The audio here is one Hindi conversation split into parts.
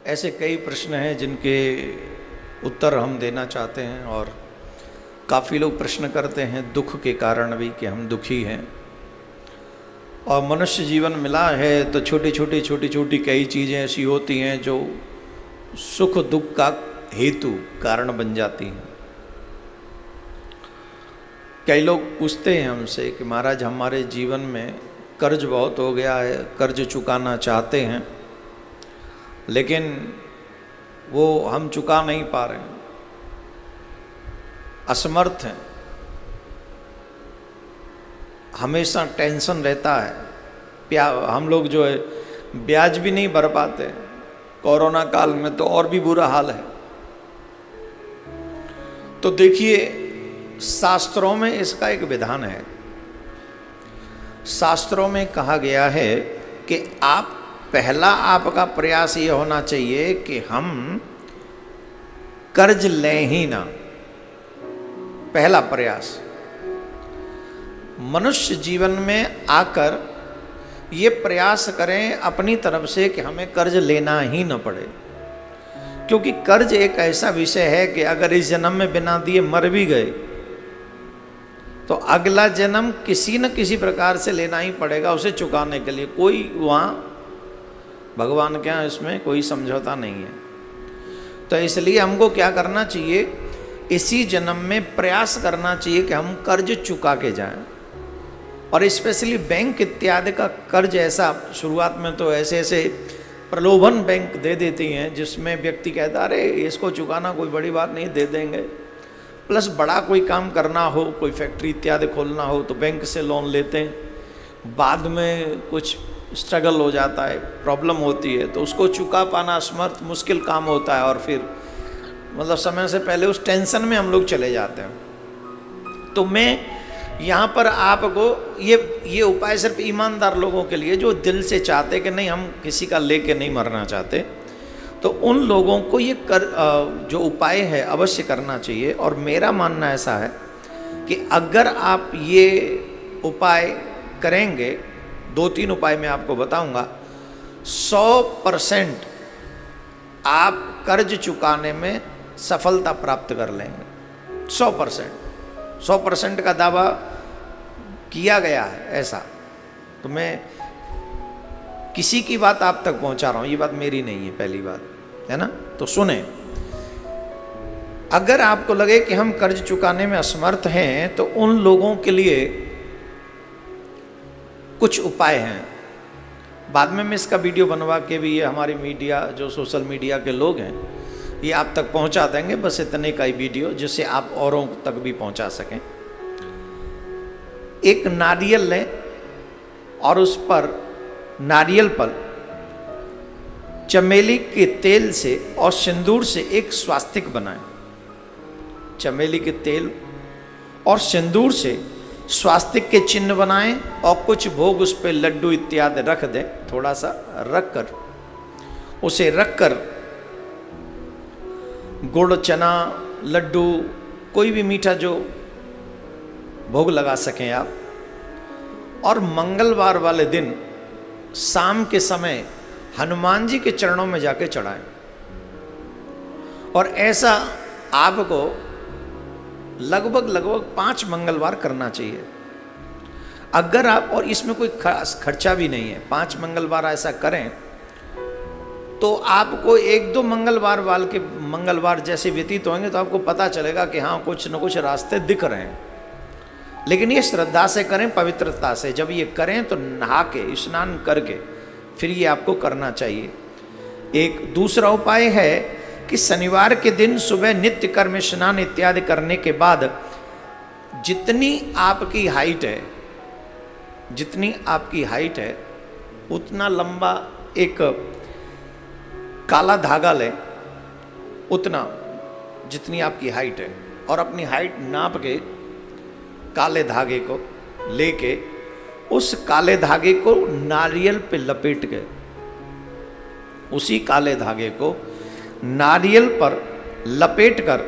ऐसे कई प्रश्न हैं जिनके उत्तर हम देना चाहते हैं और काफ़ी लोग प्रश्न करते हैं दुख के कारण भी कि हम दुखी हैं। और मनुष्य जीवन मिला है तो छोटी छोटी कई चीज़ें ऐसी होती हैं जो सुख दुख का हेतु कारण बन जाती हैं। कई लोग पूछते हैं हमसे कि महाराज हमारे जीवन में कर्ज बहुत हो गया है, कर्ज चुकाना चाहते हैं लेकिन वो हम चुका नहीं पा रहे हैं, असमर्थ हैं, हमेशा टेंशन रहता है, हम लोग जो है ब्याज भी नहीं भर पाते। कोरोना काल में तो और भी बुरा हाल है। तो देखिए शास्त्रों में इसका एक विधान है। शास्त्रों में कहा गया है कि पहला आपका प्रयास ये होना चाहिए कि हम कर्ज लें ही ना। पहला प्रयास मनुष्य जीवन में आकर ये प्रयास करें अपनी तरफ से कि हमें कर्ज लेना ही न पड़े, क्योंकि कर्ज एक ऐसा विषय है कि अगर इस जन्म में बिना दिए मर भी गए तो अगला जन्म किसी न किसी प्रकार से लेना ही पड़ेगा उसे चुकाने के लिए। कोई वहाँ भगवान के यहाँ इसमें कोई समझौता नहीं है। तो इसलिए हमको क्या करना चाहिए, इसी जन्म में प्रयास करना चाहिए कि हम कर्ज चुका के जाएं। और स्पेशली बैंक इत्यादि का कर्ज ऐसा शुरुआत में तो ऐसे प्रलोभन बैंक दे देती हैं जिसमें व्यक्ति कहता अरे इसको चुकाना कोई बड़ी बात नहीं, दे देंगे। प्लस बड़ा कोई काम करना हो, कोई फैक्ट्री इत्यादि खोलना हो तो बैंक से लोन लेते हैं, बाद में कुछ स्ट्रगल हो जाता है, प्रॉब्लम होती है तो उसको चुका पाना असमर्थ मुश्किल काम होता है और फिर मतलब समय से पहले उस टेंशन में हम लोग चले जाते हैं। तो मैं यहाँ पर आपको ये उपाय सिर्फ ईमानदार लोगों के लिए जो दिल से चाहते कि नहीं हम किसी का लेके नहीं मरना चाहते, तो उन लोगों को ये जो उपाय है अवश्य करना चाहिए। और मेरा मानना ऐसा है कि अगर आप ये उपाय करेंगे, 2-3 उपाय मैं आपको बताऊंगा, 100% आप कर्ज चुकाने में सफलता प्राप्त कर लेंगे। 100% का दावा किया गया है ऐसा। तो मैं किसी की बात आप तक पहुंचा रहा हूं, ये बात मेरी नहीं है, पहली बात है ना। तो सुने, अगर आपको लगे कि हम कर्ज चुकाने में असमर्थ हैं तो उन लोगों के लिए कुछ उपाय हैं। बाद में मैं इसका वीडियो बनवा के भी ये हमारी मीडिया जो सोशल मीडिया के लोग हैं ये आप तक पहुंचा देंगे। बस इतने का ही वीडियो जिससे आप औरों तक भी पहुंचा सकें। एक नारियल लें और उस पर नारियल पर चमेली के तेल से और सिंदूर से एक स्वास्तिक बनाएं। चमेली के तेल और सिंदूर से स्वास्तिक के चिन्ह बनाएं और कुछ भोग उस पर लड्डू इत्यादि रख दें। थोड़ा सा रख कर उसे रख कर गुड़, चना, लड्डू, कोई भी मीठा जो भोग लगा सकें आप, और मंगलवार वाले दिन शाम के समय हनुमान जी के चरणों में जाके चढ़ाएं। और ऐसा आपको लगभग 5 मंगलवार करना चाहिए। अगर आप, और इसमें कोई खास खर्चा भी नहीं है, 5 मंगलवार ऐसा करें तो आपको 1-2 मंगलवार जैसे व्यतीत होंगे तो आपको पता चलेगा कि हाँ कुछ न कुछ रास्ते दिख रहे हैं। लेकिन ये श्रद्धा से करें, पवित्रता से। जब ये करें तो नहा के, स्नान करके फिर ये आपको करना चाहिए। एक दूसरा उपाय है कि शनिवार के दिन सुबह नित्य कर्म, स्नान इत्यादि करने के बाद जितनी आपकी हाइट है उतना लंबा एक काला धागा लें, उतना जितनी आपकी हाइट है, और अपनी हाइट नाप के काले धागे को लेके उस काले धागे को नारियल पे लपेट के, उसी काले धागे को नारियल पर लपेट कर,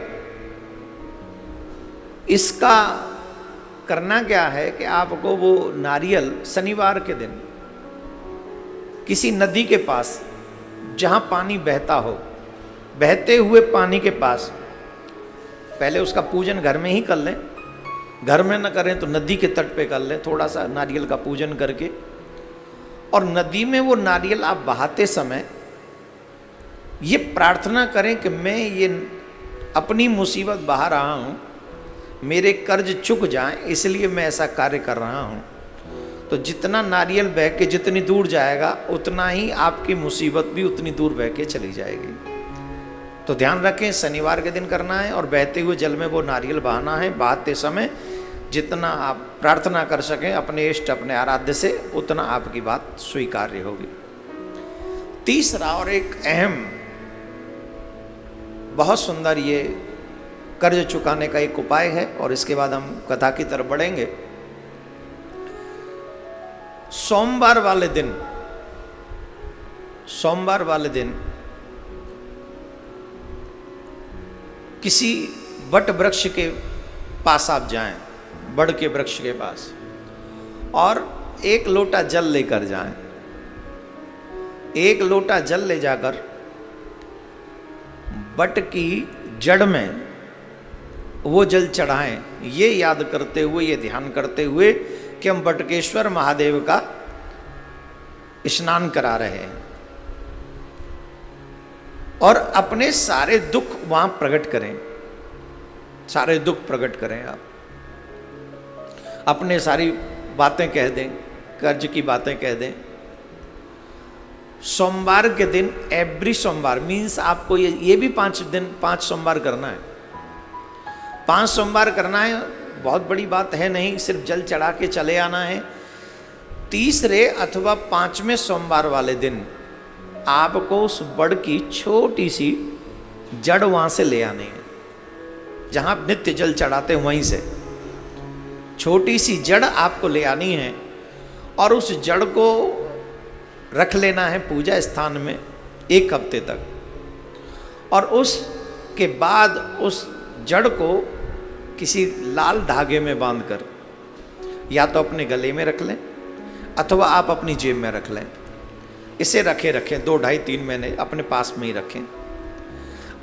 इसका करना क्या है कि आपको वो नारियल शनिवार के दिन किसी नदी के पास जहाँ पानी बहता हो, बहते हुए पानी के पास पहले उसका पूजन घर में ही कर लें, घर में न करें तो नदी के तट पे कर लें, थोड़ा सा नारियल का पूजन करके, और नदी में वो नारियल आप बहाते समय ये प्रार्थना करें कि मैं ये अपनी मुसीबत बहा रहा हूँ, मेरे कर्ज चुक जाएं, इसलिए मैं ऐसा कार्य कर रहा हूँ। तो जितना नारियल बह के जितनी दूर जाएगा उतना ही आपकी मुसीबत भी उतनी दूर बह के चली जाएगी। तो ध्यान रखें, शनिवार के दिन करना है और बहते हुए जल में वो नारियल बहाना है। बहाते समय जितना आप प्रार्थना कर सकें अपने इष्ट अपने आराध्य से, उतना आपकी बात स्वीकार्य होगी। तीसरा और एक अहम, बहुत सुंदर ये कर्ज चुकाने का एक उपाय है, और इसके बाद हम कथा की तरफ बढ़ेंगे। सोमवार वाले दिन किसी बट वृक्ष के पास आप जाएं, बड़ के वृक्ष के पास, और एक लोटा जल लेकर जाएं। एक लोटा जल ले जाकर बट की जड़ में वो जल चढ़ाएं, ये याद करते हुए, ये ध्यान करते हुए कि हम बटकेश्वर महादेव का स्नान करा रहे हैं, और अपने सारे दुख वहां प्रकट करें। सारे दुख प्रकट करें, आप अपने सारी बातें कह दें, कर्ज की बातें कह दें। सोमवार के दिन, एवरी सोमवार मीन्स आपको ये भी 5 सोमवार करना है। 5 सोमवार करना है, बहुत बड़ी बात है नहीं, सिर्फ जल चढ़ा के चले आना है। तीसरे अथवा 5वें सोमवार वाले दिन आपको उस बड़ की छोटी सी जड़ वहां से ले आनी है, जहां आप नित्य जल चढ़ाते हैं वहीं से छोटी सी जड़ आपको ले आनी है, और उस जड़ को रख लेना है पूजा स्थान में 1 हफ्ते तक। और उसके बाद उस जड़ को किसी लाल धागे में बांधकर या तो अपने गले में रख लें अथवा आप अपनी जेब में रख लें। इसे रखें 2, 2.5, 3 महीने अपने पास में ही रखें।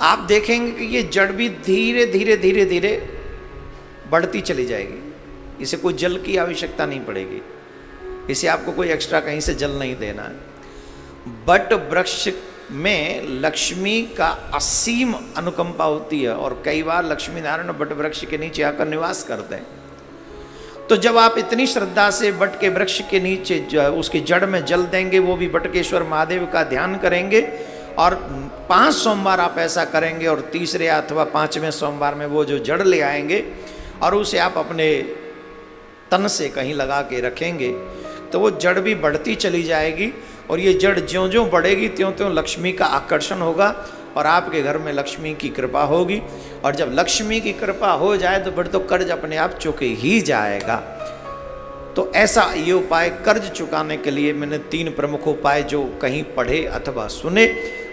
आप देखेंगे कि ये जड़ भी धीरे धीरे धीरे धीरे बढ़ती चली जाएगी। इसे कोई जल की आवश्यकता नहीं पड़ेगी, इसे आपको कोई एक्स्ट्रा कहीं से जल नहीं देना है। बट वृक्ष में लक्ष्मी का असीम अनुकंपा होती है, और कई बार लक्ष्मी नारायण बट वृक्ष के नीचे आकर निवास करते हैं। तो जब आप इतनी श्रद्धा से बट के वृक्ष के नीचे उसकी जड़ में जल देंगे, वो भी बटकेश्वर महादेव का ध्यान करेंगे, और 5 सोमवार आप ऐसा करेंगे, और तीसरे अथवा 5वें सोमवार में वो जो जड़ ले आएंगे और उसे आप अपने तन से कहीं लगा के रखेंगे, तो वो जड़ भी बढ़ती चली जाएगी। और ये जड़ ज्यों ज्यों बढ़ेगी त्यों त्यों लक्ष्मी का आकर्षण होगा, और आपके घर में लक्ष्मी की कृपा होगी। और जब लक्ष्मी की कृपा हो जाए तो फिर तो कर्ज अपने आप चुके ही जाएगा। तो ऐसा ये उपाय कर्ज चुकाने के लिए मैंने 3 प्रमुख उपाय जो कहीं पढ़े अथवा सुने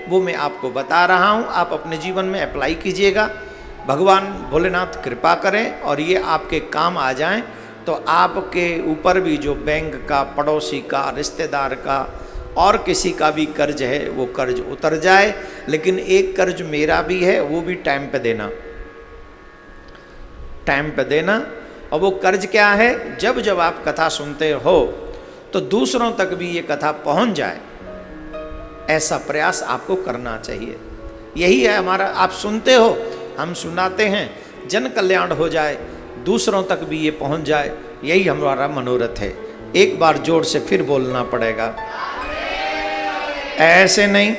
वो मैं आपको बता रहा हूँ। आप अपने जीवन में अप्लाई कीजिएगा, भगवान भोलेनाथ कृपा करें और ये आपके काम आ जाएं, तो आपके ऊपर भी जो बैंक का, पड़ोसी का, रिश्तेदार का और किसी का भी कर्ज है वो कर्ज उतर जाए। लेकिन एक कर्ज मेरा भी है, वो भी टाइम पे देना, टाइम पे देना। और वो कर्ज क्या है, जब जब आप कथा सुनते हो तो दूसरों तक भी ये कथा पहुंच जाए, ऐसा प्रयास आपको करना चाहिए। यही है हमारा, आप सुनते हो, हम सुनाते हैं, जन कल्याण हो जाए, दूसरों तक भी ये पहुंच जाए, यही हमारा मनोरथ है। एक बार जोर से फिर बोलना पड़ेगा, ऐसे नहीं।